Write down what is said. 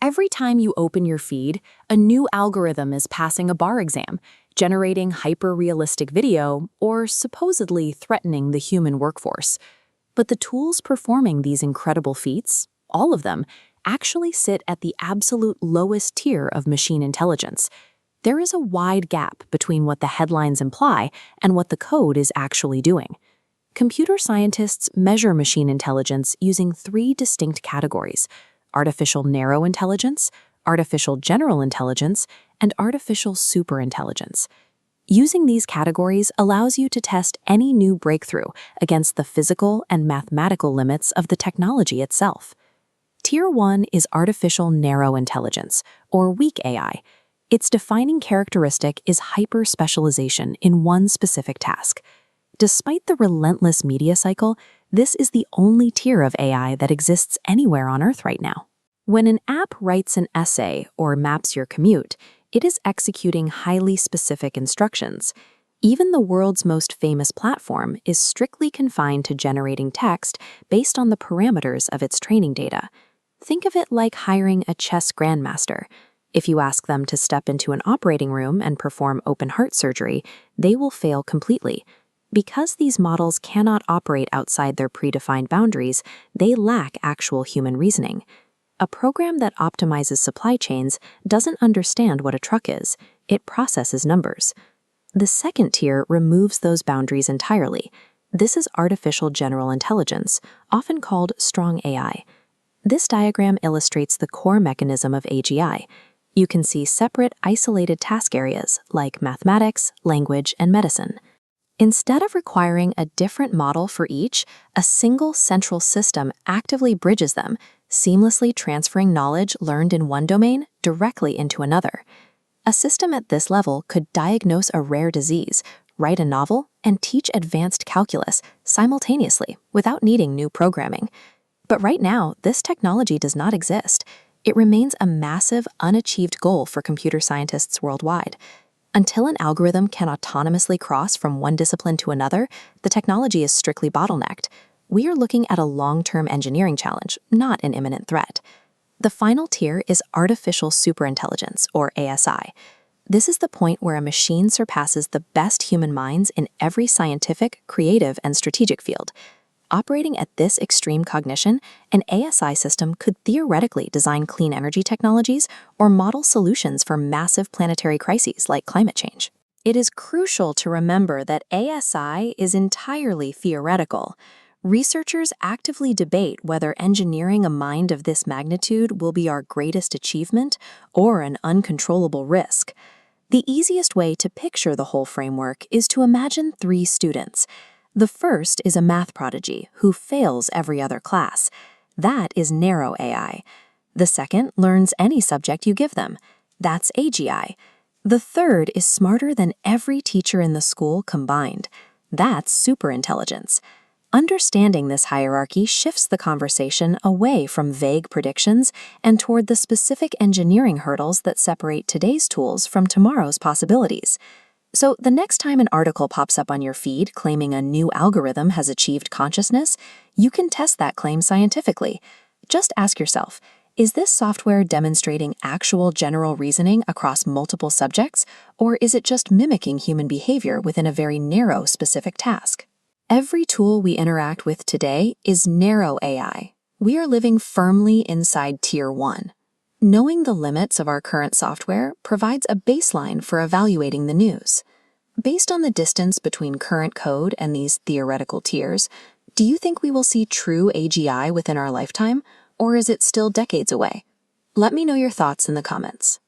Every time you open your feed, a new algorithm is passing a bar exam, generating hyper-realistic video, or supposedly threatening the human workforce. But the tools performing these incredible feats, all of them, actually sit at the absolute lowest tier of machine intelligence. There is a wide gap between what the headlines imply and what the code is actually doing. Computer scientists measure machine intelligence using three distinct categories: artificial narrow intelligence, artificial general intelligence, and artificial superintelligence. Using these categories allows you to test any new breakthrough against the physical and mathematical limits of the technology itself. Tier 1 is artificial narrow intelligence, or weak AI. Its defining characteristic is hyper-specialization in one specific task. Despite the relentless media cycle, this is the only tier of AI that exists anywhere on Earth right now. When an app writes an essay or maps your commute, it is executing highly specific instructions. Even the world's most famous platform is strictly confined to generating text based on the parameters of its training data. Think of it like hiring a chess grandmaster. If you ask them to step into an operating room and perform open-heart surgery, they will fail completely. Because these models cannot operate outside their predefined boundaries, they lack actual human reasoning. A program that optimizes supply chains doesn't understand what a truck is. It processes numbers. The second tier removes those boundaries entirely. This is artificial general intelligence, often called strong AI. This diagram illustrates the core mechanism of AGI. You can see separate, isolated task areas like mathematics, language, and medicine. Instead of requiring a different model for each, a single central system actively bridges them, seamlessly transferring knowledge learned in one domain directly into another. A system at this level could diagnose a rare disease, write a novel, and teach advanced calculus simultaneously without needing new programming. But right now, this technology does not exist. It remains a massive, unachieved goal for computer scientists worldwide. Until an algorithm can autonomously cross from one discipline to another, the technology is strictly bottlenecked. We are looking at a long-term engineering challenge, not an imminent threat. The final tier is artificial superintelligence, or ASI. This is the point where a machine surpasses the best human minds in every scientific, creative, and strategic field. Operating at this extreme cognition, an ASI system could theoretically design clean energy technologies or model solutions for massive planetary crises like climate change. It is crucial to remember that ASI is entirely theoretical. Researchers actively debate whether engineering a mind of this magnitude will be our greatest achievement or an uncontrollable risk. The easiest way to picture the whole framework is to imagine three students. The first is a math prodigy who fails every other class. That is narrow AI. The second learns any subject you give them. That's AGI. The third is smarter than every teacher in the school combined. That's superintelligence. Understanding this hierarchy shifts the conversation away from vague predictions and toward the specific engineering hurdles that separate today's tools from tomorrow's possibilities. So the next time an article pops up on your feed claiming a new algorithm has achieved consciousness, you can test that claim scientifically. Just ask yourself, is this software demonstrating actual general reasoning across multiple subjects, or is it just mimicking human behavior within a very narrow specific task? Every tool we interact with today is narrow AI. We are living firmly inside Tier 1. Knowing the limits of our current software provides a baseline for evaluating the news. Based on the distance between current code and these theoretical tiers, do you think we will see true AGI within our lifetime, or is it still decades away? Let me know your thoughts in the comments.